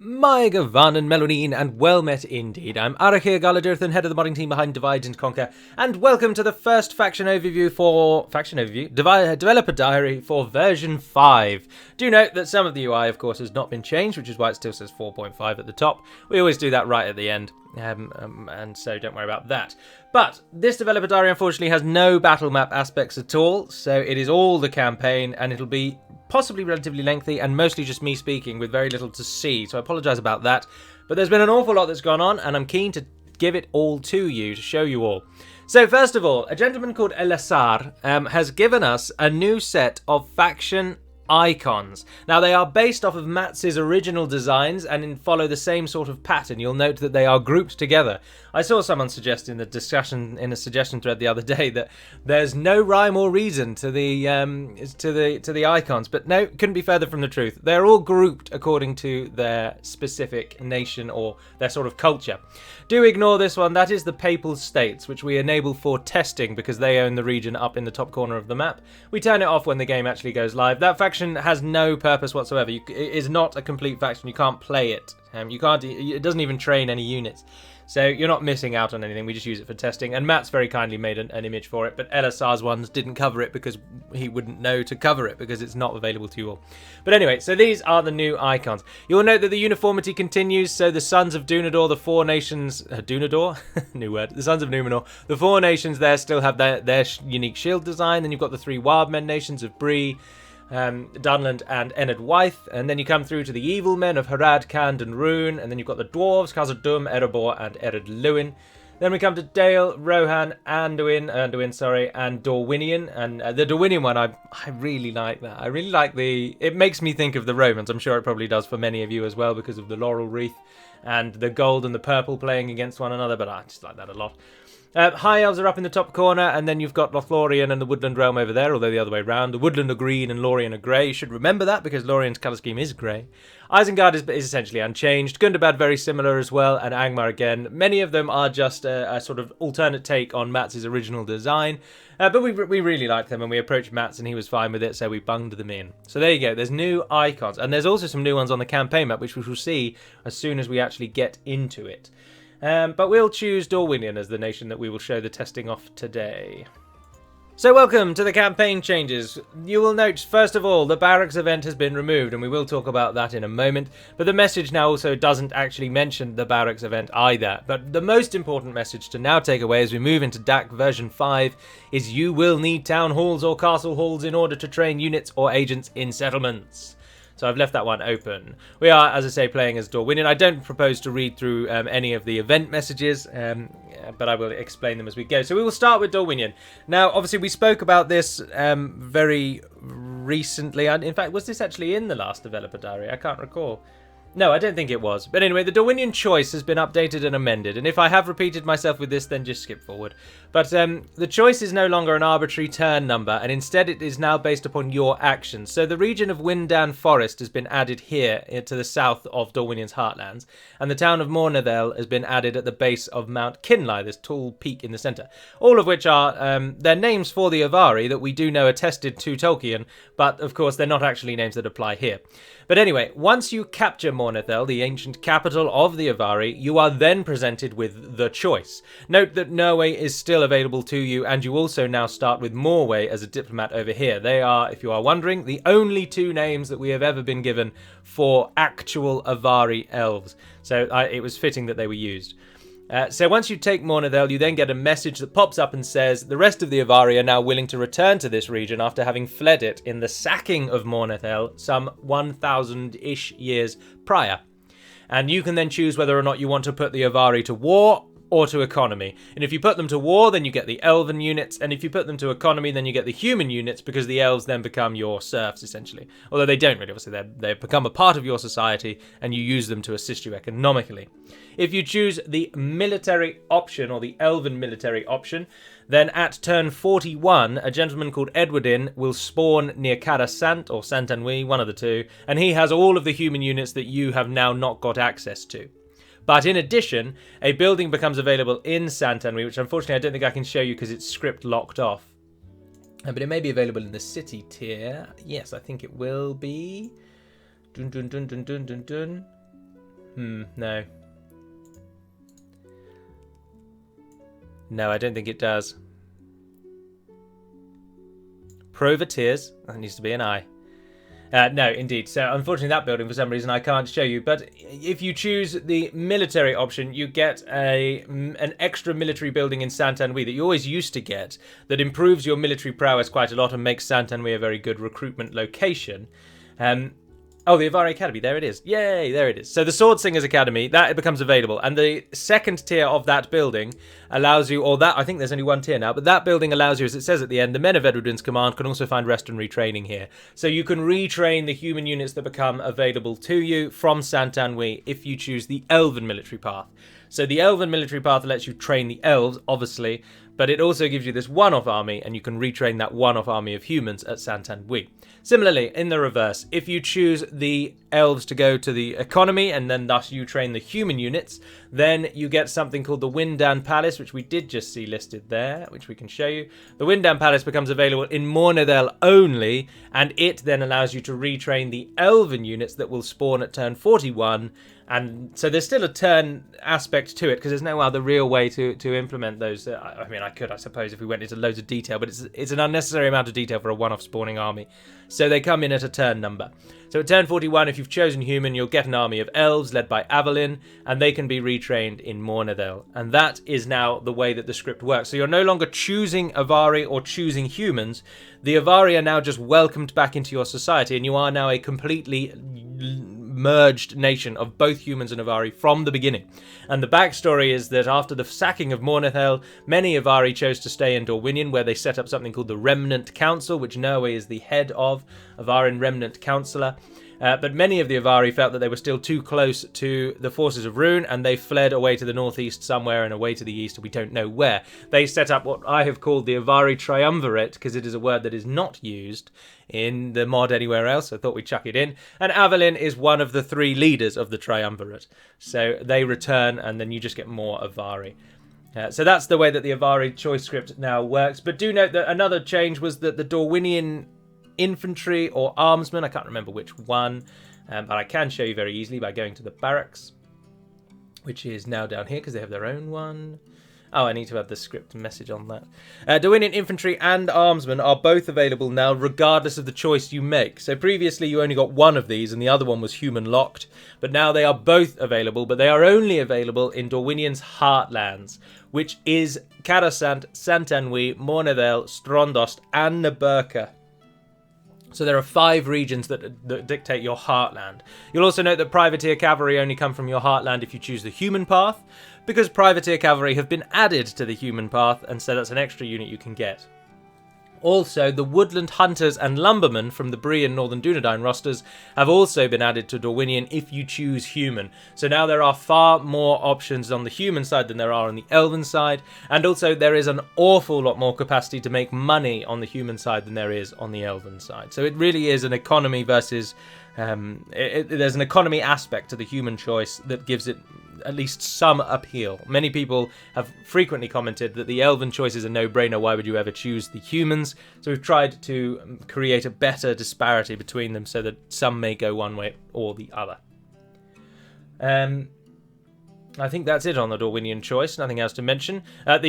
My Gavanen Melonin, and well met indeed. I'm Arachir Galadirthan, head of the modding team behind Divide and Conquer, and welcome to the first developer diary for version 5. Do note that some of the UI, of course, has not been changed, which is why it still says 4.5 at the top. We always do that right at the end, and so don't worry about that. But this developer diary, unfortunately, has no battle map aspects at all, so it is all the campaign, and it'll be possibly relatively lengthy and mostly just me speaking with very little to see, so I apologise about that. But there's been an awful lot that's gone on, and I'm keen to give it all to you, to show you all. So first of all, a gentleman called Elasar has given us a new set of faction icons. Now, they are based off of Mats's original designs and follow the same sort of pattern. You'll note that they are grouped together. I saw someone suggest in a suggestion thread the other day that there's no rhyme or reason to the icons, but no, couldn't be further from the truth. They're all grouped according to their specific nation or their sort of culture. Do ignore this one. That is the Papal States, which we enable for testing because they own the region up in the top corner of the map. We turn it off when the game actually goes live. That faction has no purpose whatsoever. It is not a complete faction. You can't play it. It doesn't even train any units. So you're not missing out on anything. We just use it for testing. And Matt's very kindly made an image for it, but Elasar's ones didn't cover it because he wouldn't know to cover it because it's not available to you all. But anyway, so these are the new icons. You'll note that the uniformity continues. So the Sons of Dunedain, the four nations... Dunedain? New word. The Sons of Numenor. The four nations there still have their unique shield design. Then you've got the three Wildmen nations of Bree, Dunland and Ennard Wythe, and then you come through to the evil men of Harad, Kand and Rune, and then you've got the dwarves, Khazad-dum, Erebor and Ered Luin. Then we come to Dale, Rohan, Anduin, and Dorwinion, and the Dorwinion one, I really like that. I really like it makes me think of the Romans. I'm sure it probably does for many of you as well because of the laurel wreath and the gold and the purple playing against one another, but I just like that a lot. High Elves are up in the top corner, and then you've got Lothlorien and the Woodland Realm over there, although the other way round. The Woodland are green and Lorien are grey. You should remember that because Lorien's colour scheme is grey. Isengard is essentially unchanged. Gundabad very similar as well, and Angmar again. Many of them are just a sort of alternate take on Mats's original design, but we really liked them, and we approached Mats and he was fine with it, so we bunged them in. So there you go, there's new icons, and there's also some new ones on the campaign map, which we shall see as soon as we actually get into it. But we'll choose Dorwinion as the nation that we will show the testing off today. So welcome to the campaign changes. You will note, first of all, the Barracks event has been removed, and we will talk about that in a moment. But the message now also doesn't actually mention the Barracks event either. But the most important message to now take away as we move into DAC version 5 is you will need town halls or castle halls in order to train units or agents in settlements. So I've left that one open. We are, as I say, playing as Dorwinion. I don't propose to read through any of the event messages, but I will explain them as we go. So we will start with Dorwinion. Now, obviously, we spoke about this very recently. In fact, was this actually in the last developer diary? I can't recall. No, I don't think it was. But anyway, the Dorwinion choice has been updated and amended. And if I have repeated myself with this, then just skip forward. But the choice is no longer an arbitrary turn number, and instead it is now based upon your actions. So the region of Windan Forest has been added here to the south of Dorwinion's heartlands. And the town of Mornethel has been added at the base of Mount Kinlai, this tall peak in the centre. All of which are their names for the Avari that we do know attested to Tolkien, but of course they're not actually names that apply here. But anyway, once you capture Mornethel, the ancient capital of the Avari, you are then presented with the choice. Note that Norway is still available to you, and you also now start with Morway as a diplomat over here. They are, if you are wondering, the only two names that we have ever been given for actual Avari elves. So it was fitting that they were used. So once you take Mornethel, you then get a message that pops up and says the rest of the Avari are now willing to return to this region after having fled it in the sacking of Mornethel some 1,000-ish years prior. And you can then choose whether or not you want to put the Avari to war or to economy. And if you put them to war, then you get the elven units, and if you put them to economy, then you get the human units, because the elves then become your serfs, essentially. Although they don't really, obviously, they become a part of your society, and you use them to assist you economically. If you choose the military option, or the elven military option, then at turn 41, a gentleman called Edwardin will spawn near Carasant, or Saint-Anouilh, one of the two, and he has all of the human units that you have now not got access to. But in addition, a building becomes available in Saint-Anouilh, which unfortunately I don't think I can show you because it's script locked off. But it may be available in the city tier. Yes, I think it will be. Dun dun dun dun dun dun dun. No. No, I don't think it does. Privateers. That needs to be an I. No, indeed. So, unfortunately, that building, for some reason, I can't show you. But if you choose the military option, you get an extra military building in Saint-Anouilh that you always used to get that improves your military prowess quite a lot and makes Saint-Anouilh a very good recruitment location. Oh, the Avari Academy. There it is. Yay, there it is. So the Sword Singers Academy, that becomes available. And the second tier of that building allows you, or that, I think there's only one tier now, but that building allows you, as it says at the end, the men of Edward's command can also find rest and retraining here. So you can retrain the human units that become available to you from Saint-Anouilh if you choose the Elven military path. So the Elven military path lets you train the elves, obviously, but it also gives you this one-off army, and you can retrain that one-off army of humans at Saint-Anouilh. Similarly, in the reverse, if you choose the elves to go to the economy, and then thus you train the human units, then you get something called the Dunedain Palace, which we did just see listed there, which we can show you. The Dunedain Palace becomes available in Mornedel only, and it then allows you to retrain the elven units that will spawn at turn 41, and so there's still a turn aspect to it, because there's no other real way to implement those. I mean, I could, I suppose, if we went into loads of detail, but it's an unnecessary amount of detail for a one-off spawning army. So they come in at a turn number. So at turn 41, if you've chosen human, you'll get an army of elves led by Avalyn, and they can be retrained in Mornedel. And that is now the way that the script works. So you're no longer choosing Avari or choosing humans. The Avari are now just welcomed back into your society, and you are now a completely merged nation of both humans and Avari from the beginning. And the backstory is that after the sacking of Mornedel, many Avari chose to stay in Dorwinion, where they set up something called the Remnant Council, which Noe is the head of, Avarin Remnant Councillor. But many of the Avari felt that they were still too close to the forces of Rune, and they fled away to the northeast somewhere and away to the east, we don't know where. They set up what I have called the Avari Triumvirate, because it is a word that is not used in the mod anywhere else. I thought we'd chuck it in. And Avalyn is one of the three leaders of the Triumvirate. So they return, and then you just get more Avari. So that's the way that the Avari choice script now works. But do note that another change was that the Dorwinion infantry or armsmen, I can't remember which one, but I can show you very easily by going to the Barracks, which is now down here because they have their own one. Oh, I need to have the script message on that. Dorwinion infantry and armsmen are both available now regardless of the choice you make. So previously you only got one of these and the other one was human locked, but now they are both available, but they are only available in Dorwinion's Heartlands, which is Karasant, Saint-Anouilh, Mornedel, Strondost and Naburka. So there are 5 regions that dictate your heartland. You'll also note that privateer cavalry only come from your heartland if you choose the human path, because privateer cavalry have been added to the human path, and so that's an extra unit you can get. Also, the woodland hunters and lumbermen from the Bree and Northern Dunedain rosters have also been added to Dorwinion if you choose human. So now there are far more options on the human side than there are on the elven side, and also there is an awful lot more capacity to make money on the human side than there is on the elven side. So it really is an economy versus... there's an economy aspect to the human choice that gives it at least some appeal. Many people have frequently commented that the elven choice is a no-brainer, why would you ever choose the humans? So we've tried to create a better disparity between them so that some may go one way or the other. I think that's it on the Dorwinion choice. Nothing else to mention. All of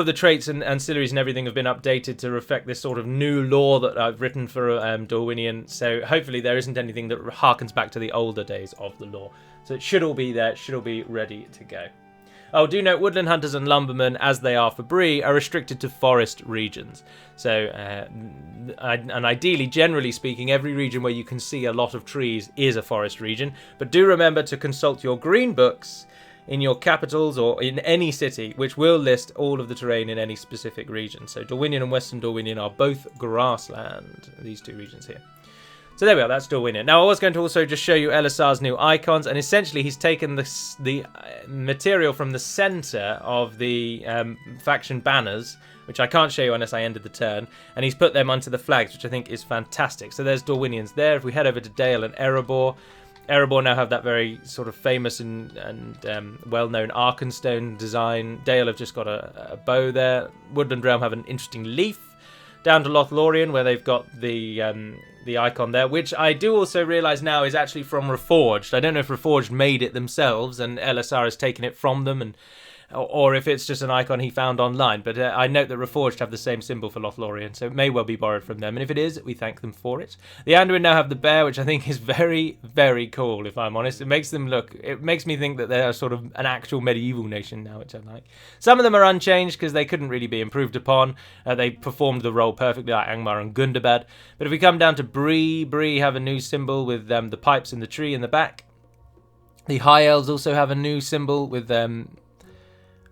the traits and ancillaries and everything have been updated to reflect this sort of new lore that I've written for Dorwinion. So hopefully there isn't anything that harkens back to the older days of the lore. So it should all be there. It should all be ready to go. Oh, do note, woodland hunters and lumbermen, as they are for Bree, are restricted to forest regions. So, and ideally, generally speaking, every region where you can see a lot of trees is a forest region. But do remember to consult your green books in your capitals or in any city, which will list all of the terrain in any specific region. So Dorwinion and Western Dorwinion are both grassland, these two regions here. So there we are, that's Dorwinion. Now I was going to also just show you Elisar's new icons, and essentially he's taken the material from the centre of the faction banners, which I can't show you unless I ended the turn, and he's put them onto the flags, which I think is fantastic. So there's Dorwinions there. If we head over to Dale and Erebor, Erebor now have that very sort of famous and well-known Arkenstone design. Dale have just got a bow there. Woodland Realm have an interesting leaf. down to Lothlorien, where they've got the icon there, which I do also realise now is actually from Reforged. I don't know if Reforged made it themselves and LSR has taken it from them, and or if it's just an icon he found online. But I note that Reforged have the same symbol for Lothlorien, so it may well be borrowed from them. And if it is, we thank them for it. The Anduin now have the bear, which I think is very, very cool, if I'm honest. It makes me think that they're sort of an actual medieval nation now, which I like. Some of them are unchanged because they couldn't really be improved upon. They performed the role perfectly, like Angmar and Gundabad. But if we come down to Bree have a new symbol with the pipes in the tree in the back. The High Elves also have a new symbol with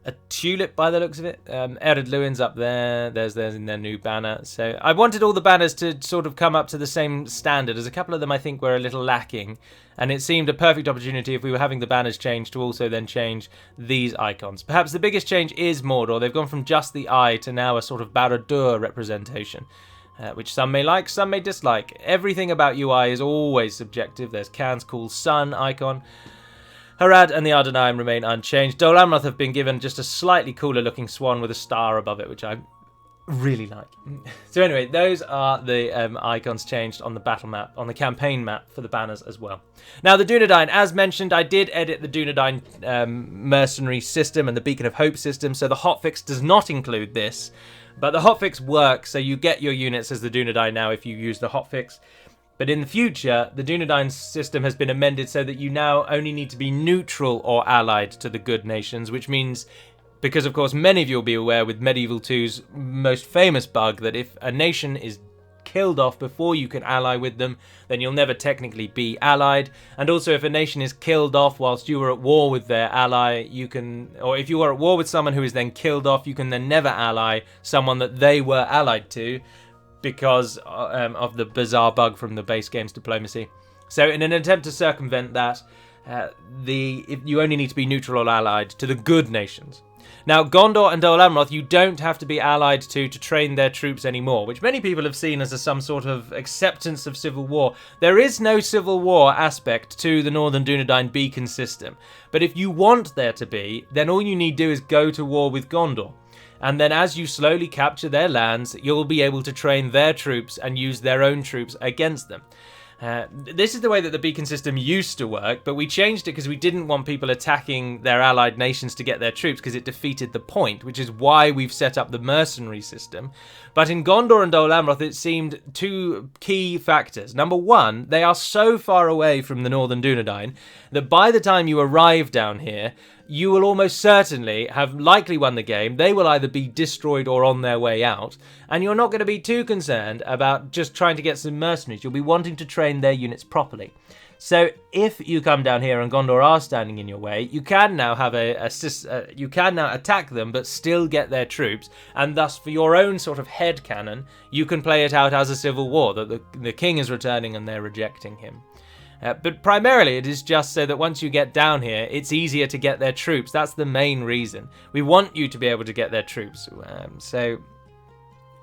a tulip by the looks of it. Ered Luin's up there. There's in their new banner. So I wanted all the banners to sort of come up to the same standard, as a couple of them I think were a little lacking. And it seemed a perfect opportunity, if we were having the banners changed, to also then change these icons. Perhaps the biggest change is Mordor. They've gone from just the eye to now a sort of Barad-dûr representation. Which some may like, some may dislike. Everything about UI is always subjective. There's Khan's cool sun icon. Harad and the Ardenaim remain unchanged. Dol Amroth have been given just a slightly cooler looking swan with a star above it, which I really like. So anyway, those are the icons changed on the battle map, on the campaign map for the banners as well. Now the Dunedain, as mentioned, I did edit the Dunedain mercenary system and the Beacon of Hope system, so the hotfix does not include this. But the hotfix works, so you get your units as the Dunedain now if you use the hotfix. But in the future, the Dunedain system has been amended so that you now only need to be neutral or allied to the good nations, which means, because of course many of you will be aware with Medieval 2's most famous bug, that if a nation is killed off before you can ally with them, then you'll never technically be allied. And also, if a nation is killed off whilst you were at war with their ally, you can, or if you are at war with someone who is then killed off, you can then never ally someone that they were allied to, because of the bizarre bug from the base game's diplomacy. So in an attempt to circumvent that, you only need to be neutral or allied to the good nations. Now, Gondor and Dol Amroth, you don't have to be allied to train their troops anymore, which many people have seen as some sort of acceptance of civil war. There is no civil war aspect to the Northern Dunedain beacon system, but if you want there to be, then all you need to do is go to war with Gondor. And then as you slowly capture their lands, you'll be able to train their troops and use their own troops against them. This is the way that the beacon system used to work, but we changed it because we didn't want people attacking their allied nations to get their troops, because it defeated the point, which is why we've set up the mercenary system. But in Gondor and Dol Amroth, it seemed two key factors. Number one, they are so far away from the Northern Dunedain that by the time you arrive down here, you will almost certainly have likely won the game. They will either be destroyed or on their way out, and you're not going to be too concerned about just trying to get some mercenaries. You'll be wanting to train their units properly. So if you come down here and Gondor are standing in your way, you can now have you can now attack them but still get their troops, and thus for your own sort of headcanon, you can play it out as a civil war, that the king is returning and they're rejecting him. But primarily it is just so that once you get down here, it's easier to get their troops. That's the main reason. We want you to be able to get their troops. So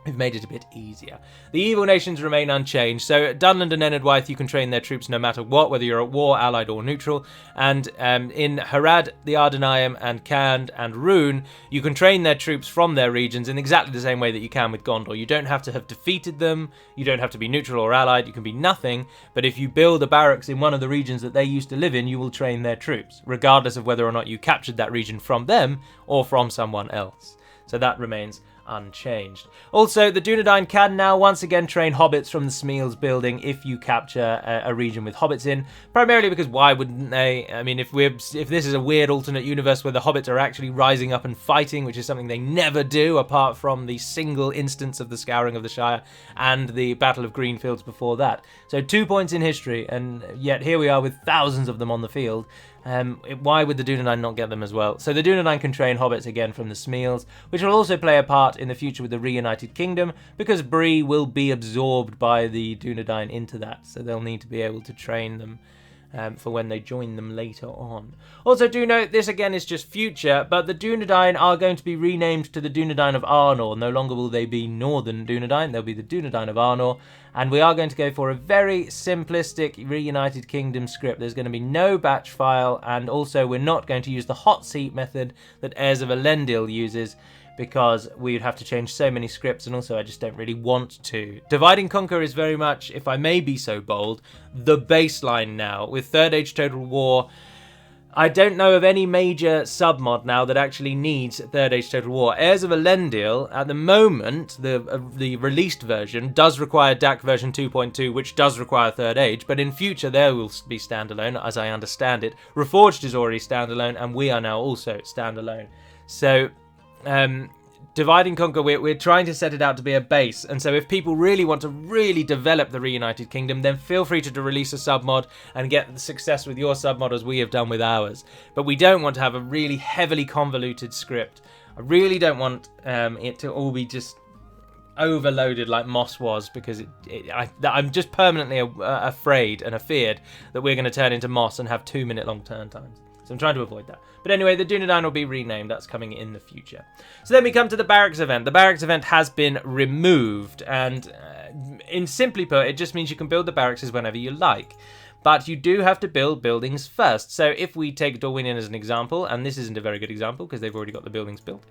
we've made it a bit easier. The evil nations remain unchanged. So at Dunland and Enedwaith, you can train their troops no matter what, whether you're at war, allied or neutral. And in Harad, the Ardenaim, and Khand and Rune, you can train their troops from their regions in exactly the same way that you can with Gondor. You don't have to have defeated them. You don't have to be neutral or allied. You can be nothing. But if you build a barracks in one of the regions that they used to live in, you will train their troops, regardless of whether or not you captured that region from them or from someone else. So that remains unchanged. Also, the Dunedain can now once again train hobbits from the Smeals building if you capture a region with hobbits in, primarily because why wouldn't they? I mean, if this is a weird alternate universe where the hobbits are actually rising up and fighting, which is something they never do apart from the single instance of the Scouring of the Shire and the Battle of Greenfields before that. So 2 points in history, and yet here we are with thousands of them on the field. Why would the Dunedain not get them as well? So the Dunedain can train hobbits again from the Smeals, which will also play a part in the future with the reunited kingdom, because Bree will be absorbed by the Dunedain into that, so they'll need to be able to train them for when they join them later on. Also, do note, this again is just future, but the Dunedain are going to be renamed to the Dunedain of Arnor. No longer will they be Northern Dunedain, they'll be the Dunedain of Arnor, and we are going to go for a very simplistic reunited kingdom script. There's going to be no batch file, and also we're not going to use the hot seat method that Heirs of Elendil uses, because we'd have to change so many scripts, and also I just don't really want to. Divide and Conquer is very much, if I may be so bold, the baseline now. With Third Age Total War, I don't know of any major submod now that actually needs Third Age Total War. Heirs of Elendil, at the moment, the released version does require DAC version 2.2, which does require Third Age, but in future there will be standalone, as I understand it. Reforged is already standalone, and we are now also standalone. So, Divide and Conquer, we're trying to set it out to be a base, and so if people really want to really develop the Reunited Kingdom, then feel free to release a submod and get the success with your submod as we have done with ours. But we don't want to have a really heavily convoluted script. I really don't want it to all be just overloaded like Moss was, because I'm just permanently afraid and afeared that we're going to turn into Moss and have 2-minute long turn times. So I'm trying to avoid that. But anyway, the Dunedain will be renamed. That's coming in the future. So then we come to the Barracks event. The Barracks event has been removed. And in simply put, it just means you can build the barracks whenever you like. But you do have to build buildings first. So if we take Dorwinion as an example, and this isn't a very good example because they've already got the buildings built.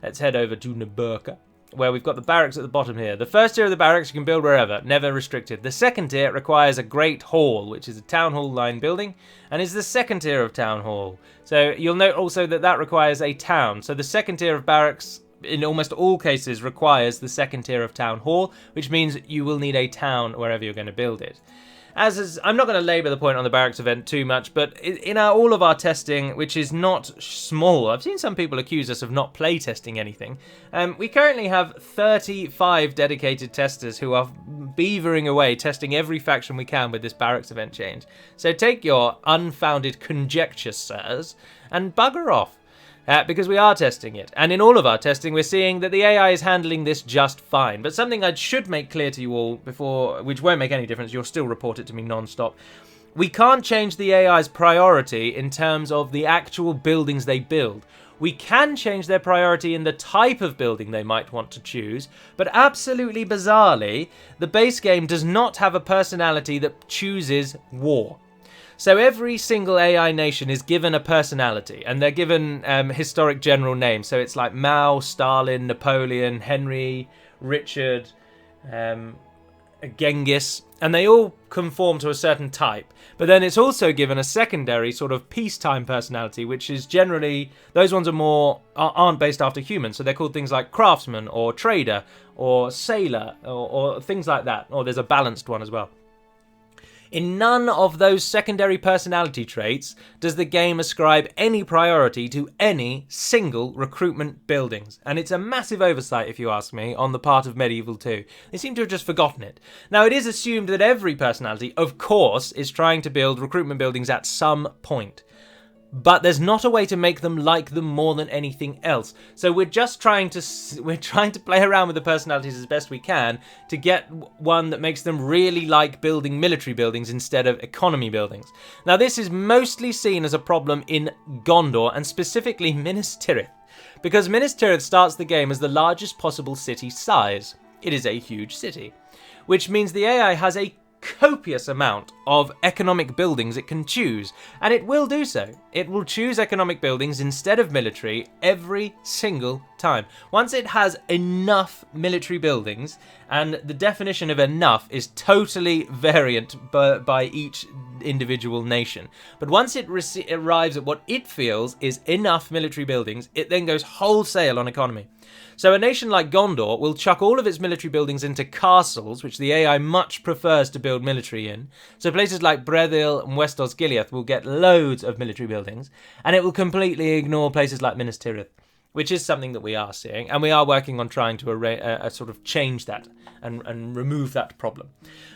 Let's head over to Naburka, where we've got the barracks at the bottom here. The first tier of the barracks you can build wherever, never restricted. The second tier requires a Great Hall, which is a town hall line building, and is the second tier of town hall. So you'll note also that requires a town. So the second tier of barracks, in almost all cases, requires the second tier of town hall, which means you will need a town wherever you're going to build it. I'm not going to labour the point on the Barracks event too much, but in all of our testing, which is not small, I've seen some people accuse us of not play testing anything. We currently have 35 dedicated testers who are beavering away, testing every faction we can with this Barracks event change. So take your unfounded conjecture, sirs, and bugger off. Because we are testing it. And in all of our testing, we're seeing that the AI is handling this just fine. But something I should make clear to you all before, which won't make any difference, you'll still report it to me non-stop. We can't change the AI's priority in terms of the actual buildings they build. We can change their priority in the type of building they might want to choose, but absolutely bizarrely, the base game does not have a personality that chooses war. So every single AI nation is given a personality, and they're given historic general names. So it's like Mao, Stalin, Napoleon, Henry, Richard, Genghis, and they all conform to a certain type. But then it's also given a secondary sort of peacetime personality, which is generally, those ones aren't based after humans. So they're called things like craftsman or trader or sailor or things like that. Or there's a balanced one as well. In none of those secondary personality traits does the game ascribe any priority to any single recruitment buildings. And it's a massive oversight, if you ask me, on the part of Medieval 2. They seem to have just forgotten it. Now, it is assumed that every personality, of course, is trying to build recruitment buildings at some point. But there's not a way to make them like them more than anything else. So we're trying to play around with the personalities as best we can to get one that makes them really like building military buildings instead of economy buildings. Now this is mostly seen as a problem in Gondor, and specifically Minas Tirith, because Minas Tirith starts the game as the largest possible city size. It is a huge city, which means the AI has a copious amount of economic buildings it can choose, and it will do so. It will choose economic buildings instead of military every single time. Once it has enough military buildings, and the definition of enough is totally variant by each individual nation, but once it arrives at what it feels is enough military buildings, it then goes wholesale on economy. So a nation like Gondor will chuck all of its military buildings into castles, which the AI much prefers to build military in. So places like Brethil and West Osgiliath will get loads of military buildings, and it will completely ignore places like Minas Tirith, which is something that we are seeing, and we are working on trying to sort of change that and remove that problem.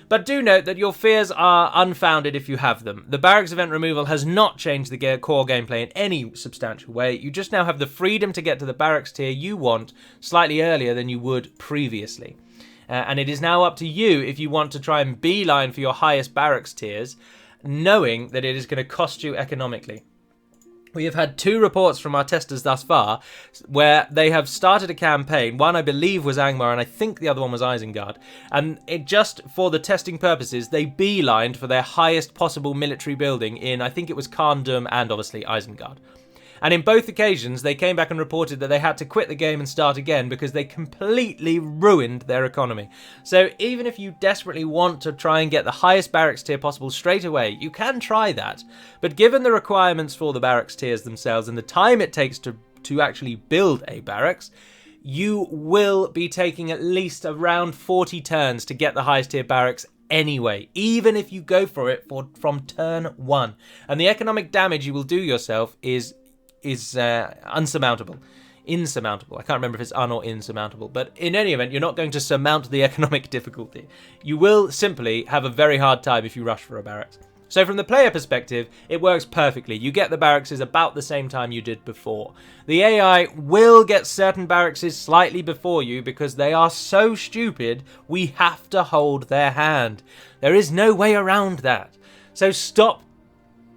But do note that your fears are unfounded if you have them. The Barracks event removal has not changed the core gameplay in any substantial way. You just now have the freedom to get to the Barracks tier you want slightly earlier than you would previously. And it is now up to you if you want to try and beeline for your highest Barracks tiers, knowing that it is going to cost you economically. We have had 2 reports from our testers thus far where they have started a campaign. One, I believe, was Angmar, and I think the other one was Isengard. And it just for the testing purposes, they beelined for their highest possible military building in, I think it was Kharndum and obviously Isengard. And in both occasions, they came back and reported that they had to quit the game and start again because they completely ruined their economy. So even if you desperately want to try and get the highest barracks tier possible straight away, you can try that. But given the requirements for the barracks tiers themselves and the time it takes to actually build a barracks, you will be taking at least around 40 turns to get the highest tier barracks anyway, even if you go for it from turn 1. And the economic damage you will do yourself is insurmountable. I can't remember if it's un or insurmountable, but in any event, you're not going to surmount the economic difficulty. You will simply have a very hard time if you rush for a barracks. So from the player perspective, it works perfectly. You get the barracks about the same time you did before. The AI will get certain barracks slightly before you because they are so stupid, we have to hold their hand. There is no way around that. So stop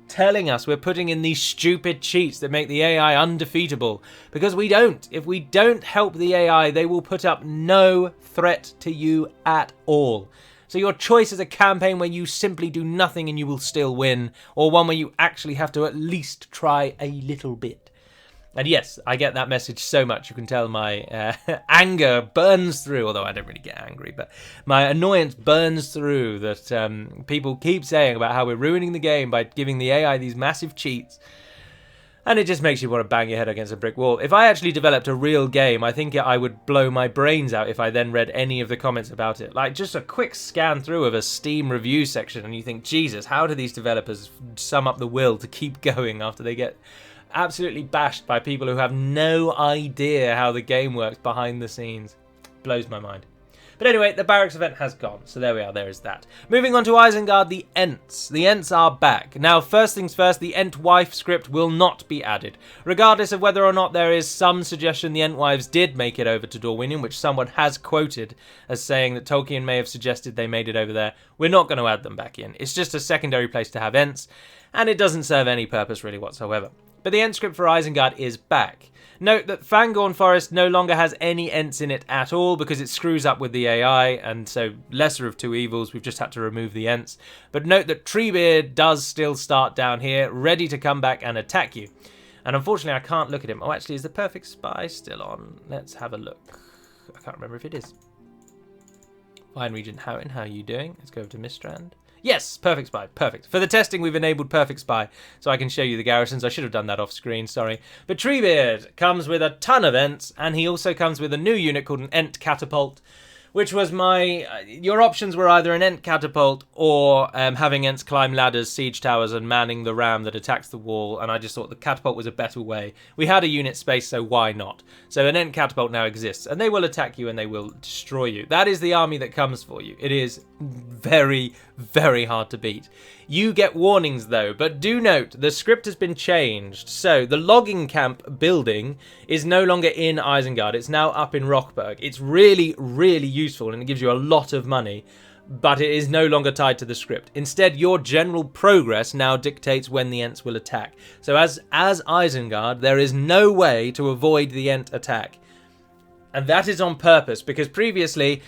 telling us we're putting in these stupid cheats that make the AI undefeatable, because we don't. If we don't help the AI, they will put up no threat to you at all. So your choice is a campaign where you simply do nothing and you will still win, or one where you actually have to at least try a little bit. And yes, I get that message so much. You can tell my anger burns through, although I don't really get angry, but my annoyance burns through that people keep saying about how we're ruining the game by giving the AI these massive cheats. And it just makes you want to bang your head against a brick wall. If I actually developed a real game, I think I would blow my brains out if I then read any of the comments about it. Like, just a quick scan through of a Steam review section, and you think, Jesus, how do these developers sum up the will to keep going after they get absolutely bashed by people who have no idea how the game works behind the scenes? Blows my mind. But anyway, the Barracks event has gone, so there we are, there is that. Moving on to Isengard, the Ents. The Ents are back. Now, first things first, the Ent wife script will not be added. Regardless of whether or not there is some suggestion the Ent wives did make it over to Dorwinion, which someone has quoted as saying that Tolkien may have suggested they made it over there, we're not going to add them back in. It's just a secondary place to have Ents, and it doesn't serve any purpose really whatsoever. But the Ent script for Isengard is back. Note that Fangorn Forest no longer has any Ents in it at all because it screws up with the AI, and so lesser of two evils, we've just had to remove the Ents. But note that Treebeard does still start down here, ready to come back and attack you. And unfortunately I can't look at him. Oh, actually, is the Perfect Spy still on? Let's have a look. I can't remember if it is. Fine Regent Houghton, how are you doing? Let's go over to Mistrand. Yes, Perfect Spy, perfect. For the testing, we've enabled Perfect Spy, so I can show you the garrisons. I should have done that off screen, sorry. But Treebeard comes with a ton of Ents, and he also comes with a new unit called an Ent Catapult, which was your options were either an Ent Catapult or having Ents climb ladders, siege towers, and manning the ram that attacks the wall, and I just thought the Catapult was a better way. We had a unit space, so why not? So an Ent Catapult now exists, and they will attack you and they will destroy you. That is the army that comes for you. It is very, very hard to beat. You get warnings though, but do note the script has been changed. So the logging camp building is no longer in Isengard, it's now up in Rockburg. It's really, really useful and it gives you a lot of money, but it is no longer tied to the script. Instead, your general progress now dictates when the Ents will attack. So as Isengard, there is no way to avoid the Ent attack. And that is on purpose, because previously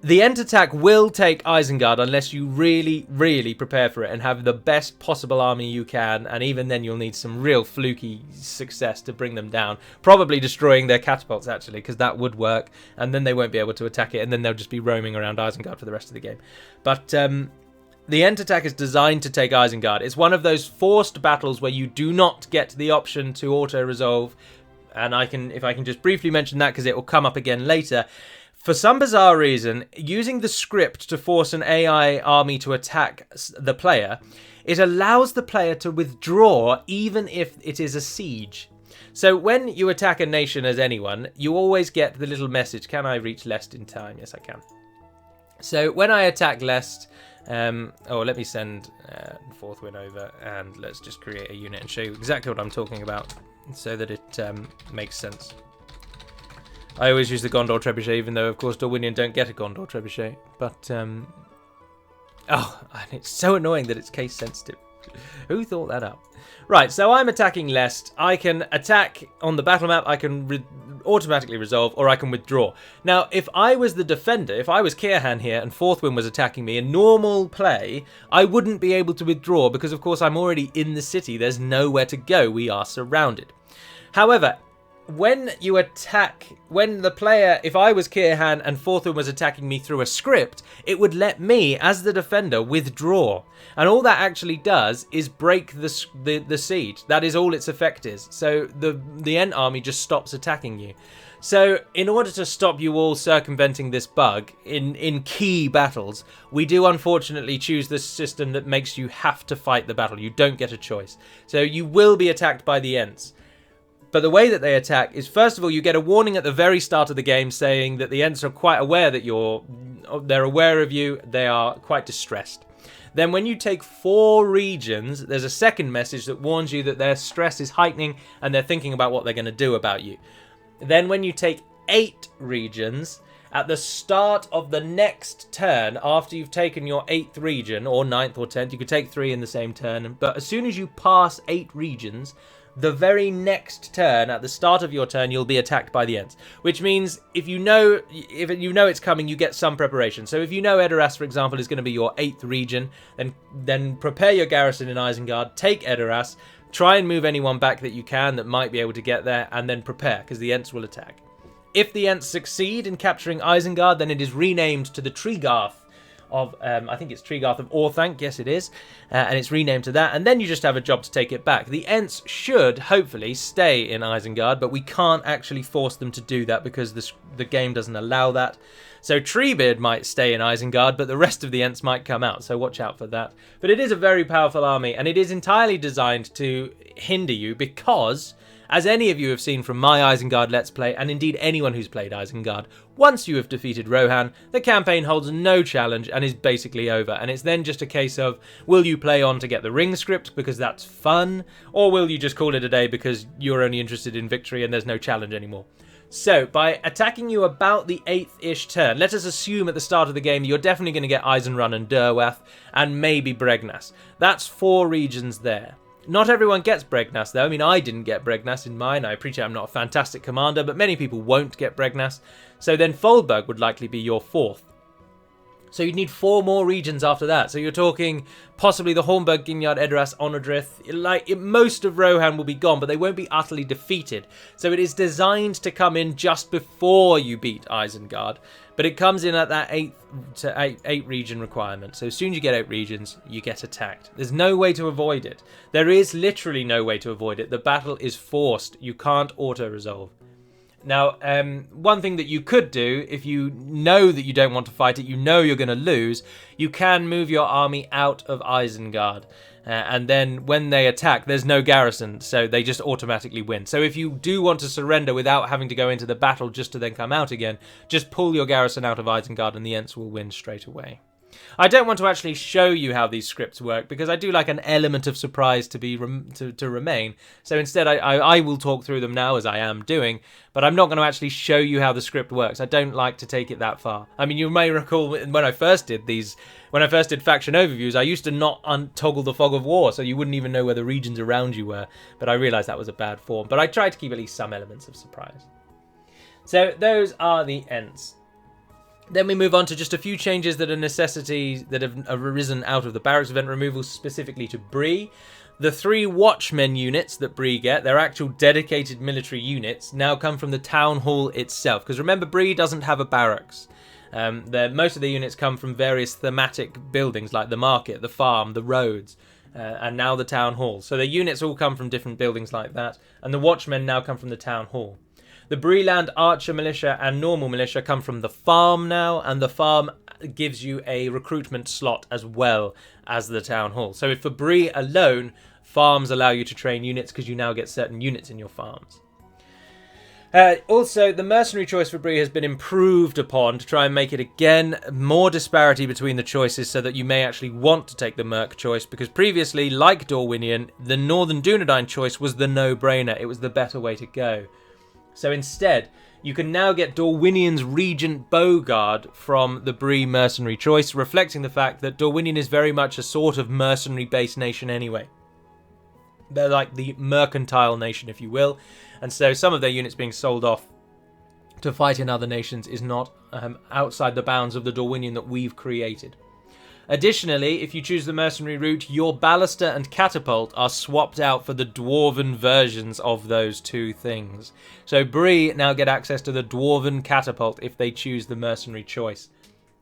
the Ent attack will take Isengard unless you really, really prepare for it and have the best possible army you can, and even then you'll need some real fluky success to bring them down. Probably destroying their catapults, actually, because that would work, and then they won't be able to attack it, and then they'll just be roaming around Isengard for the rest of the game. But the Ent attack is designed to take Isengard. It's one of those forced battles where you do not get the option to auto-resolve, and if I can just briefly mention that because it will come up again later. For some bizarre reason, using the script to force an AI army to attack the player, it allows the player to withdraw even if it is a siege. So when you attack a nation as anyone, you always get the little message, can I reach Lest in time? Yes, I can. So when I attack Lest, let me send Fourth Win over and let's just create a unit and show you exactly what I'm talking about so that it makes sense. I always use the Gondor Trebuchet, even though, of course, Dorwinion don't get a Gondor Trebuchet. But, and it's so annoying that it's case sensitive. Who thought that up? Right, so I'm attacking Lest. I can attack on the battle map, I can automatically resolve, or I can withdraw. Now, if I was the defender, if I was Kirhan here and Fourth Win was attacking me in normal play, I wouldn't be able to withdraw because, of course, I'm already in the city. There's nowhere to go. We are surrounded. However, when you attack, when the player, if I was Kirhan and Forthun was attacking me through a script, it would let me, as the defender, withdraw. And all that actually does is break the siege. That is all its effect is. So the Ent army just stops attacking you. So in order to stop you all circumventing this bug in key battles, we do unfortunately choose this system that makes you have to fight the battle. You don't get a choice. So you will be attacked by the Ents. But the way that they attack is, first of all, you get a warning at the very start of the game saying that the Ents are quite aware that they're aware of you, they are quite distressed. Then when you take 4 regions, there's a second message that warns you that their stress is heightening and they're thinking about what they're going to do about you. Then when you take 8 regions, at the start of the next turn, after you've taken your 8th region, or 9th or 10th, you could take 3 in the same turn, but as soon as you pass 8 regions, the very next turn, at the start of your turn, you'll be attacked by the Ents. Which means if you know it's coming, you get some preparation. So if you know Edoras, for example, is going to be your 8th region, then prepare your garrison in Isengard, take Edoras, try and move anyone back that you can that might be able to get there, and then prepare, because the Ents will attack. If the Ents succeed in capturing Isengard, then it is renamed to the Treegarth of, I think it's Treegarth of Orthanc, yes it is, and it's renamed to that, and then you just have a job to take it back. The Ents should, hopefully, stay in Isengard, but we can't actually force them to do that because the game doesn't allow that. So Treebeard might stay in Isengard, but the rest of the Ents might come out, so watch out for that. But it is a very powerful army, and it is entirely designed to hinder you because, as any of you have seen from my Isengard Let's Play, and indeed anyone who's played Isengard, once you have defeated Rohan, the campaign holds no challenge and is basically over, and it's then just a case of, will you play on to get the ring script because that's fun, or will you just call it a day because you're only interested in victory and there's no challenge anymore? So, by attacking you about the 8th-ish turn, let us assume at the start of the game you're definitely going to get Eisenrun and Derwath, and maybe Bregnas. That's 4 regions there. Not everyone gets Bregnas though. I mean, I didn't get Bregnas in mine. I appreciate I'm not a fantastic commander, but many people won't get Bregnas. So then Foldberg would likely be your 4th. So you'd need 4 more regions after that. So you're talking possibly the Hornburg, Ginyard, Edoras, Onodrith. Most of Rohan will be gone, but they won't be utterly defeated. So it is designed to come in just before you beat Isengard. But it comes in at that 8 region requirement. So as soon as you get 8 regions, you get attacked. There's no way to avoid it. There is literally no way to avoid it. The battle is forced. You can't auto-resolve. Now, one thing that you could do, if you know that you don't want to fight it, you know you're going to lose, you can move your army out of Isengard. And then when they attack, there's no garrison, so they just automatically win. So if you do want to surrender without having to go into the battle just to then come out again, just pull your garrison out of Isengard and the Ents will win straight away. I don't want to actually show you how these scripts work because I do like an element of surprise to remain. So instead, I will talk through them now as I am doing, but I'm not going to actually show you how the script works. I don't like to take it that far. I mean, you may recall when I first did faction overviews, I used to not untoggle the fog of war, so you wouldn't even know where the regions around you were. But I realised that was a bad form. But I tried to keep at least some elements of surprise. So those are the Ents. Then we move on to just a few changes that are necessities that have arisen out of the Barracks event removal, specifically to Bree. The 3 Watchmen units that Bree get, their actual dedicated military units, now come from the Town Hall itself. Because remember, Bree doesn't have a barracks. Most of the units come from various thematic buildings like the market, the farm, the roads, and now the Town Hall. So the units all come from different buildings like that. And the Watchmen now come from the Town Hall. The Breeland Archer Militia and Normal Militia come from the farm now, and the farm gives you a recruitment slot as well as the Town Hall. So if for Bree alone, farms allow you to train units because you now get certain units in your farms. Also, the mercenary choice for Bree has been improved upon to try and make it again more disparity between the choices so that you may actually want to take the merc choice, because previously, like Dorwinion, the Northern Dunedain choice was the no-brainer. It was the better way to go. So instead, you can now get Dorwinion's Regent Bowguard from the Bree mercenary choice, reflecting the fact that Dorwinion is very much a sort of mercenary-based nation anyway. They're like the mercantile nation, if you will, and so some of their units being sold off to fight in other nations is not outside the bounds of the Dorwinion that we've created. Additionally, if you choose the mercenary route, your ballista and catapult are swapped out for the dwarven versions of those two things. So Bree now get access to the dwarven catapult if they choose the mercenary choice,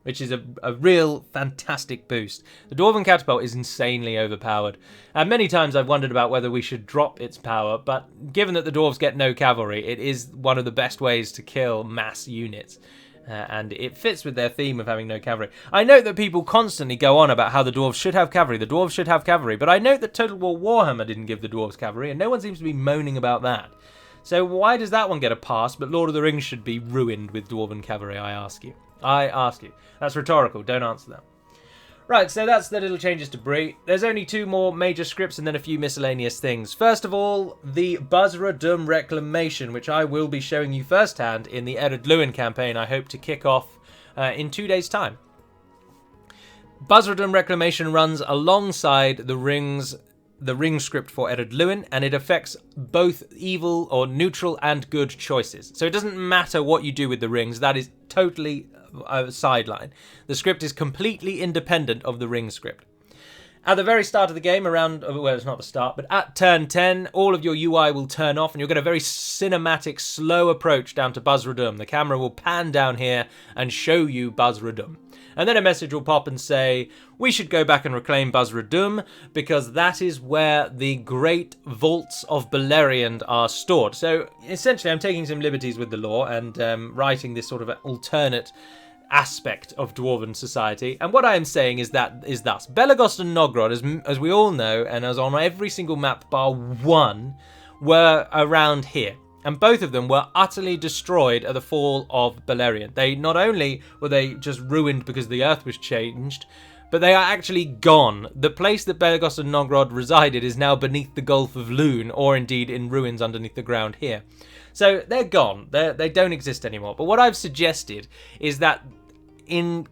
which is a real fantastic boost. The dwarven catapult is insanely overpowered, and many times I've wondered about whether we should drop its power, but given that the dwarves get no cavalry, it is one of the best ways to kill mass units. And it fits with their theme of having no cavalry. I note that people constantly go on about how the dwarves should have cavalry, but I note that Total War Warhammer didn't give the dwarves cavalry, and no one seems to be moaning about that. So why does that one get a pass, but Lord of the Rings should be ruined with dwarven cavalry, I ask you. That's rhetorical, don't answer that. Right, so that's the little changes to Bree. There's only 2 more major scripts and then a few miscellaneous things. First of all, the Buzzard-dum reclamation, which I will be showing you firsthand in the Ered Luin campaign I hope to kick off in 2 days' time. Buzzard-dum reclamation runs alongside the ring script for Ered Luin, and it affects both evil or neutral and good choices. So it doesn't matter what you do with the rings, that is totally a sideline. The script is completely independent of the ring script. At the very start of the game, well, it's not the start, but at turn 10, all of your UI will turn off and you'll get a very cinematic, slow approach down to Buzzard-dum. The camera will pan down here and show you Buzzard-dum. And then a message will pop and say, we should go back and reclaim Buzzard-dum because that is where the great vaults of Beleriand are stored. So essentially I'm taking some liberties with the lore and writing this sort of alternate aspect of dwarven society, and what I am saying is thus: Belegost and Nogrod, as we all know, and as on every single map bar one, were around here, and both of them were utterly destroyed at the fall of Beleriand. They not only were they just ruined because the earth was changed, but they are actually gone. The place that Belegost and Nogrod resided is now beneath the Gulf of Lune, or indeed in ruins underneath the ground here. So they're gone. They don't exist anymore. But what I've suggested is that in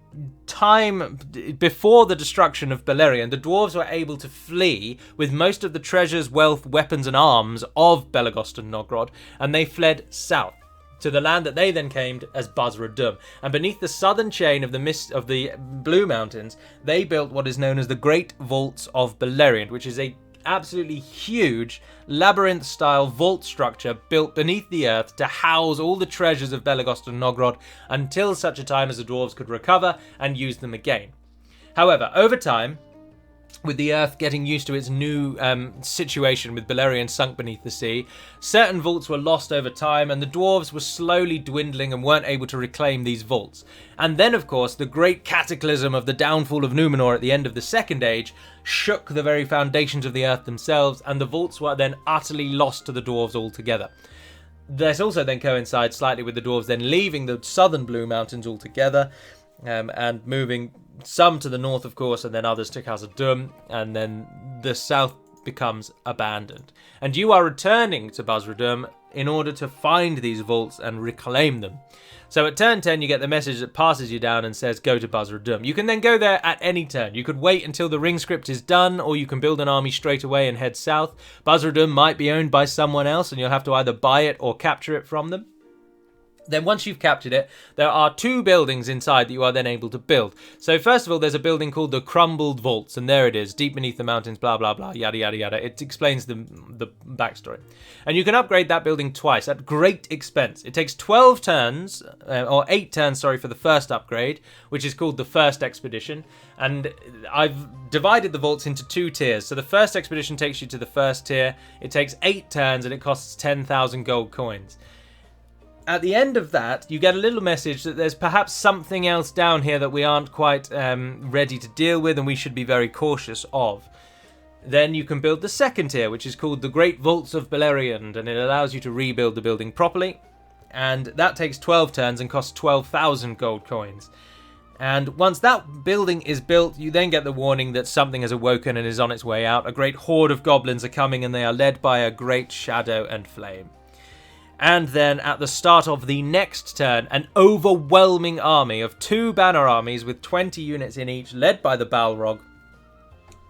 time before the destruction of Beleriand, the dwarves were able to flee with most of the treasures, wealth, weapons and arms of Belegost and Nogrod, and they fled south to the land that they then claimed as Buzzard-dum. And beneath the southern chain of the Blue Mountains, they built what is known as the Great Vaults of Beleriand, which is a absolutely huge labyrinth-style vault structure built beneath the earth to house all the treasures of Belegost and Nogrod until such a time as the dwarves could recover and use them again. However, over time, with the earth getting used to its new situation with Beleriand sunk beneath the sea, certain vaults were lost over time and the dwarves were slowly dwindling and weren't able to reclaim these vaults. And then, of course, the great cataclysm of the downfall of Numenor at the end of the Second Age shook the very foundations of the earth themselves, and the vaults were then utterly lost to the dwarves altogether. This also then coincides slightly with the dwarves then leaving the southern Blue Mountains altogether, and moving some to the north, of course, and then others to Khazad-dûm, and then the south becomes abandoned. And you are returning to Buzzard-dum in order to find these vaults and reclaim them. So at turn 10, you get the message that passes you down and says, go to Buzzard-dum. You can then go there at any turn. You could wait until the ring script is done, or you can build an army straight away and head south. Buzzard-dum might be owned by someone else, and you'll have to either buy it or capture it from them. Then once you've captured it, there are 2 buildings inside that you are then able to build. So first of all, there's a building called the Crumbled Vaults, and there it is, deep beneath the mountains, blah, blah, blah, yada, yada, yada. It explains the backstory. And you can upgrade that building twice at great expense. It takes 12 turns, or 8 turns, sorry, for the first upgrade, which is called the First Expedition. And I've divided the vaults into 2 tiers. So the first expedition takes you to the first tier. It takes 8 turns, and it costs 10,000 gold coins. At the end of that, you get a little message that there's perhaps something else down here that we aren't quite ready to deal with and we should be very cautious of. Then you can build the second tier, which is called the Great Vaults of Beleriand, and it allows you to rebuild the building properly. And that takes 12 turns and costs 12,000 gold coins. And once that building is built, you then get the warning that something has awoken and is on its way out. A great horde of goblins are coming, and they are led by a great shadow and flame. And then at the start of the next turn, an overwhelming army of 2 banner armies with 20 units in each, led by the Balrog.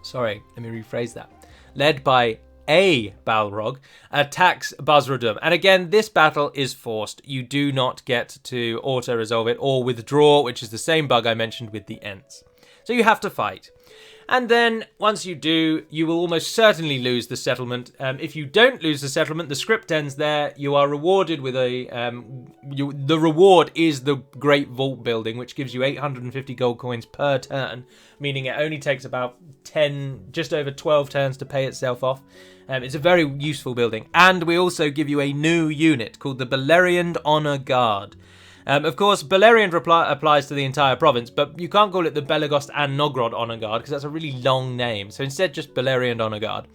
Sorry, let me rephrase that. Led by a Balrog, attacks Buzzard-dum. And again, this battle is forced. You do not get to auto-resolve it or withdraw, which is the same bug I mentioned with the Ents. So you have to fight. And then, once you do, you will almost certainly lose the settlement. If you don't lose the settlement, the script ends there. You are rewarded with a... the reward is the Great Vault building, which gives you 850 gold coins per turn, meaning it only takes about 10, just over 12 turns to pay itself off. It's a very useful building. And we also give you a new unit called the Beleriand Honor Guard. Of course, Beleriand applies to the entire province, but you can't call it the Belagost and Nogrod Honor Guard because that's a really long name. So instead, just Beleriand Honor Guard.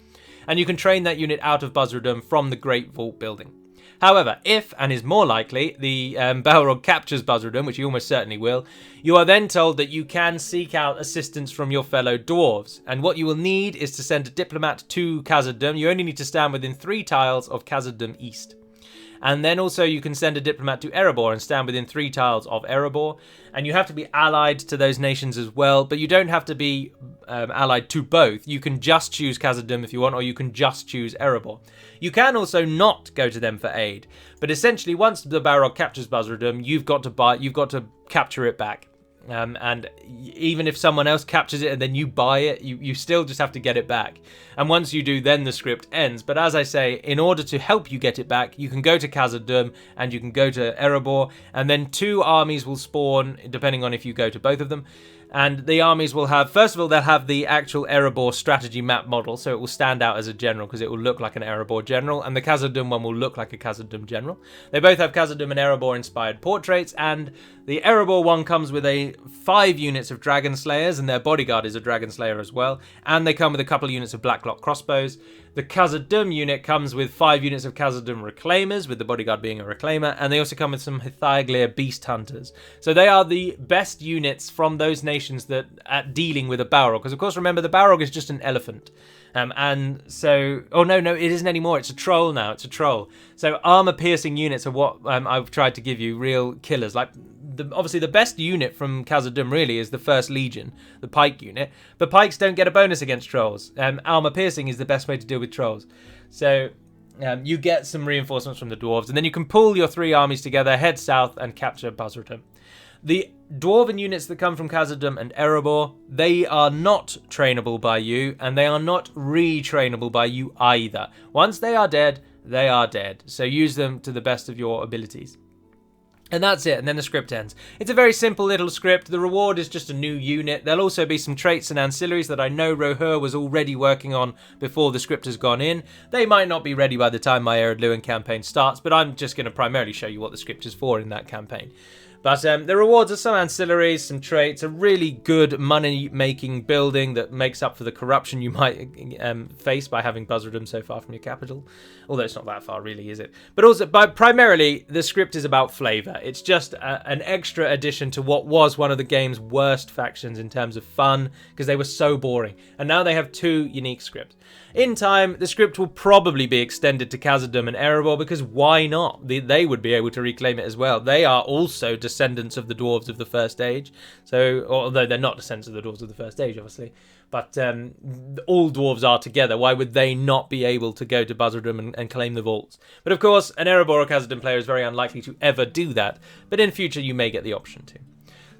And you can train that unit out of Buzzard-dum from the Great Vault building. However, if, and is more likely, the Balrog captures Buzzard-dum, which he almost certainly will, you are then told that you can seek out assistance from your fellow dwarves. And what you will need is to send a diplomat to Khazad-dum. You only need to stand within 3 tiles of Khazad-dum East. And then also you can send a diplomat to Erebor and stand within 3 tiles of Erebor. And you have to be allied to those nations as well, but you don't have to be allied to both. You can just choose Khazad-dum if you want, or you can just choose Erebor. You can also not go to them for aid, but essentially once the Balrog captures Buzzard-dum, you've got to capture it back. And even if someone else captures it and then you buy it, you still just have to get it back. And once you do, then the script ends. But as I say, in order to help you get it back, you can go to Khazad-dum and you can go to Erebor, and then 2 armies will spawn, depending on if you go to both of them. And the armies will have, first of all, they'll have the actual Erebor strategy map model, so it will stand out as a general because it will look like an Erebor general, and the Khazad-dum one will look like a Khazad-dum general. They both have Khazad-dum and Erebor inspired portraits, and the Erebor one comes with 5 units of Dragon Slayers, and their bodyguard is a Dragon Slayer as well, and they come with a couple of units of Blacklock crossbows. The Khazad-dum unit comes with 5 units of Khazad-dum Reclaimers, with the bodyguard being a Reclaimer, and they also come with some Hithaeglir Beast Hunters. So they are the best units from those nations that at dealing with a Balrog, because of course remember the Balrog is just an elephant. And so, oh no, it isn't anymore. It's a troll now. It's a troll. So armor-piercing units are what I've tried to give you, real killers. Like, obviously the best unit from Khazad-dum really is the First Legion, the Pike unit. But Pikes don't get a bonus against trolls. Armor-piercing is the best way to deal with trolls. So you get some reinforcements from the dwarves, and then you can pull your 3 armies together, head south, and capture Buzzard-dum. The dwarven units that come from Khazad-dum and Erebor, they are not trainable by you, and they are not retrainable by you either. Once they are dead, they are dead. So use them to the best of your abilities. And that's it, and then the script ends. It's a very simple little script. The reward is just a new unit. There'll also be some traits and ancillaries that I know Rohur was already working on before the script has gone in. They might not be ready by the time my Ered Luin campaign starts, but I'm just going to primarily show you what the script is for in that campaign. But the rewards are some ancillaries, some traits, a really good money-making building that makes up for the corruption you might face by having Buzzard-dum so far from your capital. Although it's not that far, really, is it? But also, primarily, the script is about flavour. It's just an extra addition to what was one of the game's worst factions in terms of fun, because they were so boring. And now they have 2 unique scripts. In time, the script will probably be extended to Khazad-dum and Erebor, because why not? They would be able to reclaim it as well. They are also descendants of the dwarves of the First Age. So, although they're not descendants of the dwarves of the First Age, obviously. But all dwarves are together. Why would they not be able to go to Buzzard-dum and claim the vaults? But of course, an Erebor or Khazad-dum player is very unlikely to ever do that. But in future, you may get the option to.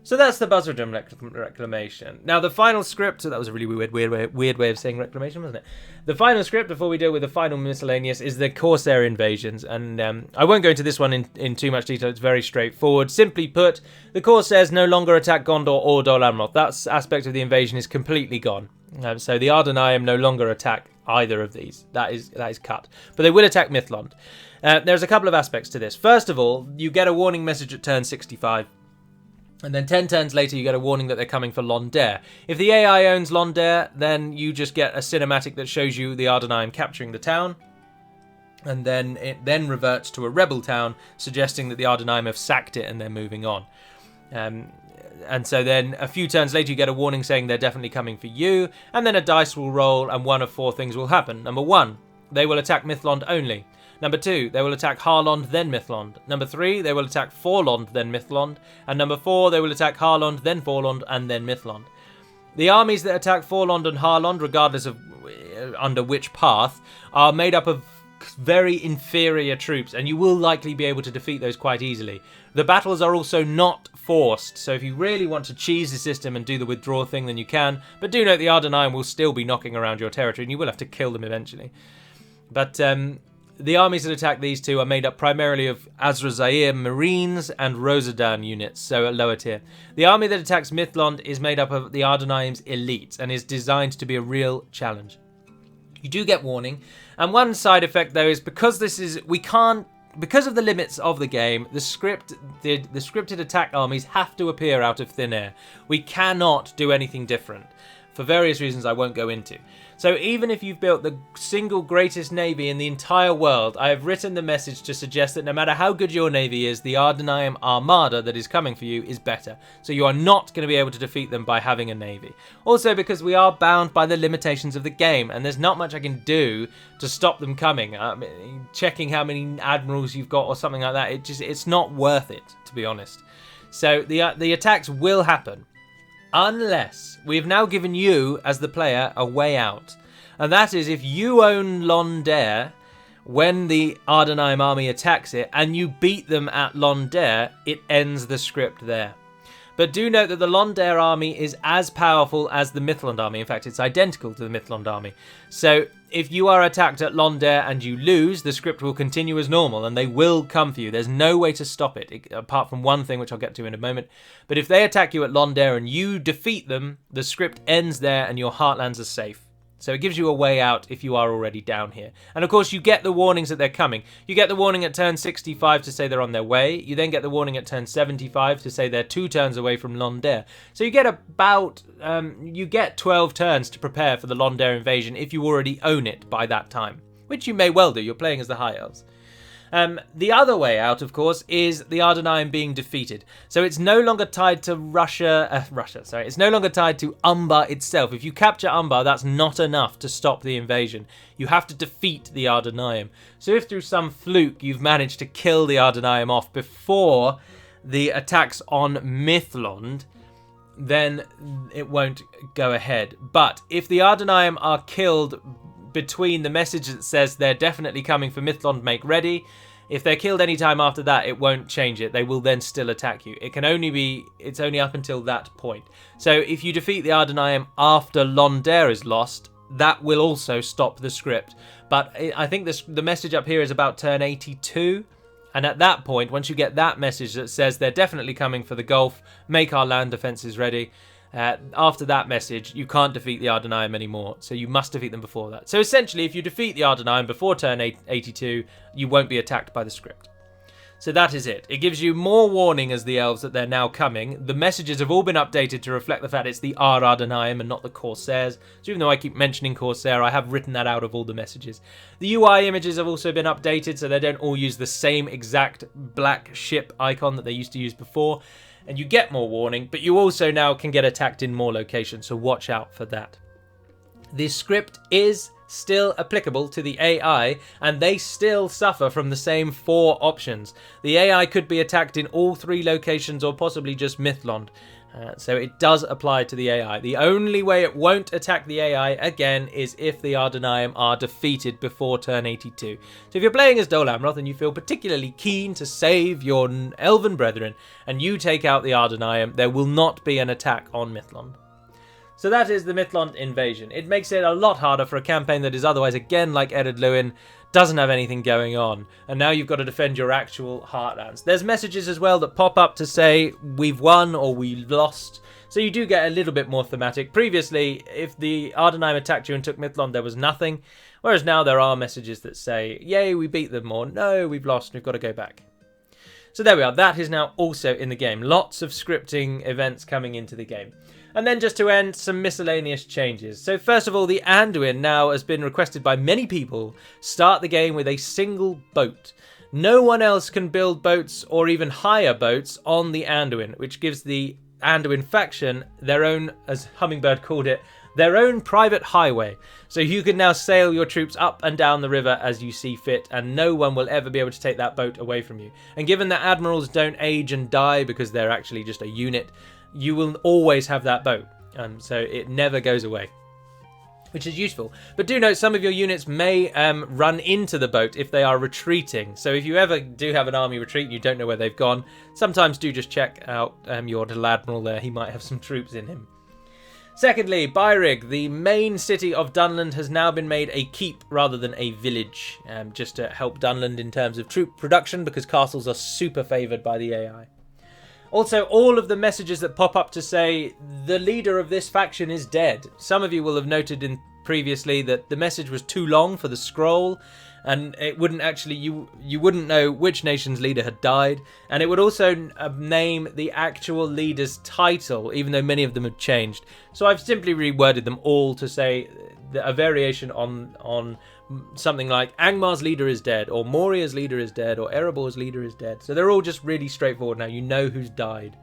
So that's the Buzzard-dum reclamation. Now, the final script, so that was a really weird way of saying reclamation, wasn't it? The final script, before we deal with the final miscellaneous, is the Corsair invasions. And I won't go into this one in too much detail. It's very straightforward. Simply put, the Corsairs no longer attack Gondor or Dol Amroth. That aspect of the invasion is completely gone. So the Ardenayim no longer attack either of these. That is cut. But they will attack Mithlond. There's a couple of aspects to this. First of all, you get a warning message at turn 65. And then 10 turns later, you get a warning that they're coming for Londare. If the AI owns Londare, then you just get a cinematic that shows you the Ardenayim capturing the town. And then it then reverts to a rebel town, suggesting that the Ardenayim have sacked it and they're moving on. And so then a few turns later, you get a warning saying they're definitely coming for you. And then a dice will roll and one of 4 things will happen. Number 1, they will attack Mithlond only. Number 2, they will attack Harlond, then Mithlond. Number 3, they will attack Forlond, then Mithlond. And number 4, they will attack Harlond, then Forlond, and then Mithlond. The armies that attack Forlond and Harlond, regardless of under which path, are made up of very inferior troops, and you will likely be able to defeat those quite easily. The battles are also not forced, so if you really want to cheese the system and do the withdraw thing, then you can. But do note the Ardennes will still be knocking around your territory, and you will have to kill them eventually. But the armies that attack these two are made up primarily of Azrazair Marines and Rosadan units, so a lower tier. The army that attacks Mithlond is made up of the Ardennes elites and is designed to be a real challenge. You do get warning, and one side effect though is because because of the limits of the game, the scripted attack armies have to appear out of thin air. We cannot do anything different, for various reasons I won't go into. So even if you've built the single greatest navy in the entire world, I have written the message to suggest that no matter how good your navy is, the Ardennes armada that is coming for you is better. So you are not going to be able to defeat them by having a navy. Also because we are bound by the limitations of the game, and there's not much I can do to stop them coming. Checking how many admirals you've got or something like that, it's not worth it, to be honest. So the attacks will happen. Unless we've now given you, as the player, a way out. And that is if you own Londair when the Ardennes army attacks it and you beat them at Londair, it ends the script there. But do note that the Londair army is as powerful as the Mithlond army. In fact, it's identical to the Mithlond army. So if you are attacked at Londair and you lose, the script will continue as normal and they will come for you. There's no way to stop it, apart from one thing which I'll get to in a moment. But if they attack you at Londair and you defeat them, the script ends there and your heartlands are safe. So it gives you a way out if you are already down here. And of course you get the warnings that they're coming. You get the warning at turn 65 to say they're on their way. You then get the warning at turn 75 to say they're 2 turns away from Londair. So you get you get 12 turns to prepare for the Londair invasion if you already own it by that time. Which you may well do, you're playing as the High Elves. The other way out, of course, is the Ardennes being defeated. So it's no longer tied to it's no longer tied to Umbar itself. If you capture Umbar, that's not enough to stop the invasion. You have to defeat the Ardennes. So if through some fluke you've managed to kill the Ardennes off before the attacks on Mithlond, then it won't go ahead. But if the Ardennes are killed between the message that says they're definitely coming for Mithlond, make ready, if they're killed any time after that, it won't change it. They will then still attack you. It's only up until that point. So if you defeat the Ardennes after Londair is lost, that will also stop the script. But I think the message up here is about turn 82. And at that point, once you get that message that says they're definitely coming for the Gulf, make our land defenses ready, after that message, you can't defeat the Ardennes anymore, so you must defeat them before that. So essentially, if you defeat the Ardennes before turn 82, you won't be attacked by the script. So that is it. It gives you more warning as the elves that they're now coming. The messages have all been updated to reflect the fact it's the Ardennes and not the Corsairs. So even though I keep mentioning Corsair, I have written that out of all the messages. The UI images have also been updated, so they don't all use the same exact black ship icon that they used to use before. And you get more warning, but you also now can get attacked in more locations, so watch out for that. The script is still applicable to the AI, and they still suffer from the same 4 options. The AI could be attacked in all 3 locations or possibly just Mithlond. So it does apply to the AI. The only way it won't attack the AI again is if the Ardennes are defeated before turn 82. So if you're playing as Dol Amroth and you feel particularly keen to save your elven brethren and you take out the Ardennes, there will not be an attack on Mithlond. So that is the Mithlond invasion. It makes it a lot harder for a campaign that is otherwise, again, like Ered Luin, doesn't have anything going on. And now you've got to defend your actual heartlands. There's messages as well that pop up to say we've won or we've lost. So you do get a little bit more thematic. Previously, if the Ardennes attacked you and took Mithlond, there was nothing. Whereas now there are messages that say, yay, we beat them, or no, we've lost, we've got to go back. So there we are. That is now also in the game. Lots of scripting events coming into the game. And then just to end, some miscellaneous changes. So first of all, the Anduin now has been requested by many people. Start the game with a single boat. No one else can build boats or even hire boats on the Anduin, which gives the Anduin faction their own, as Hummingbird called it, their own private highway. So you can now sail your troops up and down the river as you see fit, and no one will ever be able to take that boat away from you. And given that admirals don't age and die because they're actually just a unit, you will always have that boat, so it never goes away. which is useful. But do note some of your units may run into the boat if they are retreating. So if you ever do have an army retreat and you don't know where they've gone, sometimes do just check out your little admiral there. He might have some troops in him. Secondly, Beirig, the main city of Dunland, has now been made a keep rather than a village, just to help Dunland in terms of troop production, because castles are super favoured by the AI. Also, all of the messages that pop up to say the leader of this faction is dead. Some of you will have noted previously that the message was too long for the scroll, and it wouldn't actually, you wouldn't know which nation's leader had died, and it would also name the actual leader's title, even though many of them have changed. So I've simply reworded them all to say a variation on something like Angmar's leader is dead, or Moria's leader is dead, or Erebor's leader is dead. So they're all just really straightforward now. You know who's died.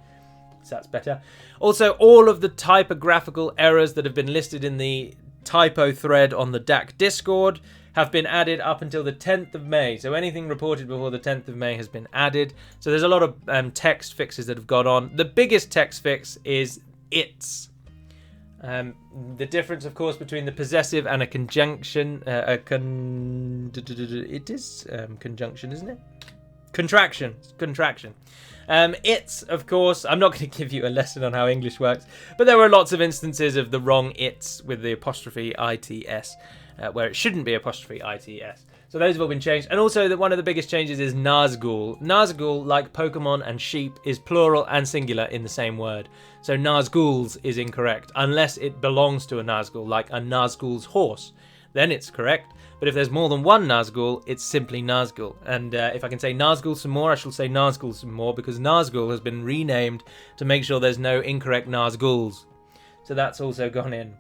So that's better. Also, all of the typographical errors that have been listed in the typo thread on the DAC Discord have been added up until the 10th of May. So anything reported before the 10th of May has been added. So there's a lot of text fixes that have gone on. The biggest text fix is it's. The difference, of course, between the possessive and a conjunction, it is conjunction, isn't it? Contraction. It's, of course, I'm not going to give you a lesson on how English works, but there were lots of instances of the wrong it's with the apostrophe its, where it shouldn't be apostrophe its. So those have all been changed. And also, one of the biggest changes is Nazgul. Nazgul, like Pokemon and sheep, is plural and singular in the same word. So Nazguls is incorrect, unless it belongs to a Nazgul, like a Nazgul's horse. Then it's correct. But if there's more than one Nazgul, it's simply Nazgul. And if I can say Nazgul some more, I shall say Nazgul some more, because Nazgul has been renamed to make sure there's no incorrect Nazguls. So that's also gone in.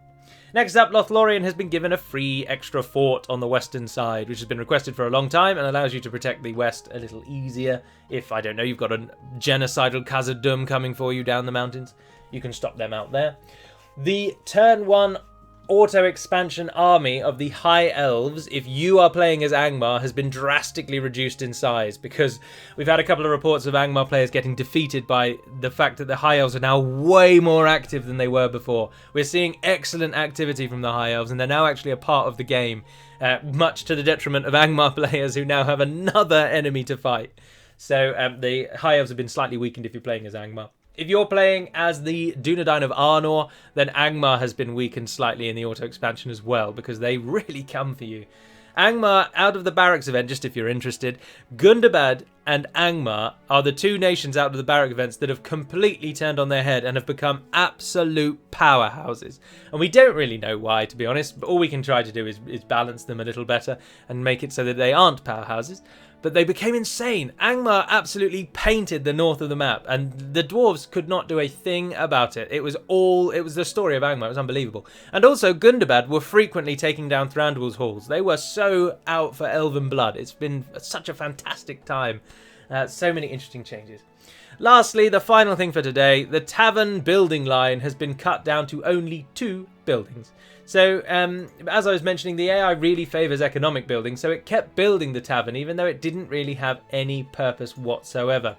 Next up, Lothlorien has been given a free extra fort on the western side, which has been requested for a long time and allows you to protect the west a little easier. If, I don't know, you've got a genocidal Khazad-dûm coming for you down the mountains, you can stop them out there. The turn 1 auto-expansion army of the High Elves, if you are playing as Angmar, has been drastically reduced in size, because we've had a couple of reports of Angmar players getting defeated by the fact that the High Elves are now way more active than they were before. We're seeing excellent activity from the High Elves, and they're now actually a part of the game, much to the detriment of Angmar players who now have another enemy to fight. So the High Elves have been slightly weakened if you're playing as Angmar. If you're playing as the Dunedain of Arnor, then Angmar has been weakened slightly in the auto-expansion as well, because they really come for you. Angmar, out of the Barracks event, just if you're interested, Gundabad and Angmar are the two nations out of the Barracks events that have completely turned on their head and have become absolute powerhouses. And we don't really know why, to be honest, but all we can try to do is balance them a little better and make it so that they aren't powerhouses. But they became insane. Angmar absolutely painted the north of the map, and the dwarves could not do a thing about it. It was the story of Angmar. It was unbelievable. And also, Gundabad were frequently taking down Thranduil's halls. They were so out for elven blood. It's been such a fantastic time. So many interesting changes. Lastly, the final thing for today, the tavern building line has been cut down to only 2 buildings. So, as I was mentioning, the AI really favours economic building, so it kept building the tavern, even though it didn't really have any purpose whatsoever.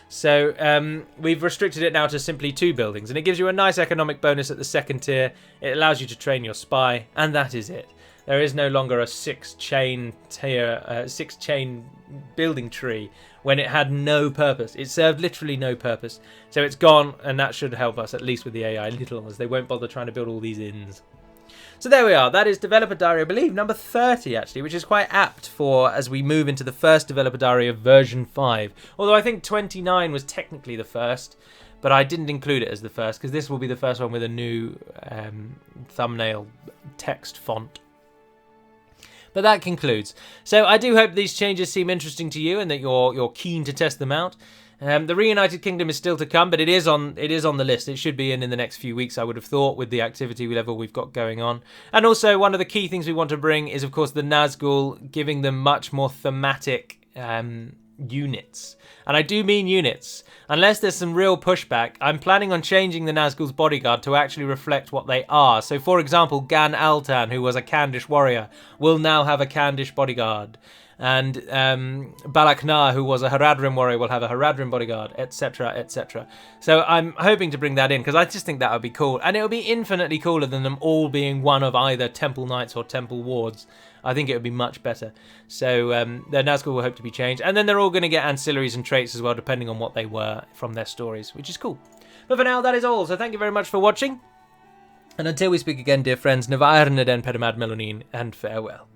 So, we've restricted it now to simply 2 buildings, and it gives you a nice economic bonus at the 2nd tier. It allows you to train your spy, and that is it. There is no longer a 6-chain building tree when it had no purpose. It served literally no purpose. So it's gone, and that should help us, at least with the AI a little, as they won't bother trying to build all these inns. So there we are. That is Developer Diary, I believe, number 30, actually, which is quite apt for as we move into the first Developer Diary of version 5. Although I think 29 was technically the first, but I didn't include it as the first, because this will be the first one with a new thumbnail text font. But that concludes. So I do hope these changes seem interesting to you and that you're keen to test them out. The Reunited Kingdom is still to come, but it is on the list. It should be in the next few weeks, I would have thought, with the activity level we've got going on. And also, one of the key things we want to bring is, of course, the Nazgul, giving them much more thematic units. And I do mean units. Unless there's some real pushback, I'm planning on changing the Nazgul's bodyguard to actually reflect what they are. So, for example, Gan Altan, who was a Kandish warrior, will now have a Kandish bodyguard. and Balaknar, who was a Haradrim warrior, will have a Haradrim bodyguard, etc., etc. So I'm hoping to bring that in, because I just think that would be cool, and it would be infinitely cooler than them all being one of either Temple Knights or Temple Wards. I think it would be much better. So their Nazgul will hope to be changed, and then they're all going to get ancillaries and traits as well, depending on what they were from their stories, which is cool. But for now, that is all, so thank you very much for watching. And until we speak again, dear friends, Nevair Neden Pedamad Melonin, and farewell.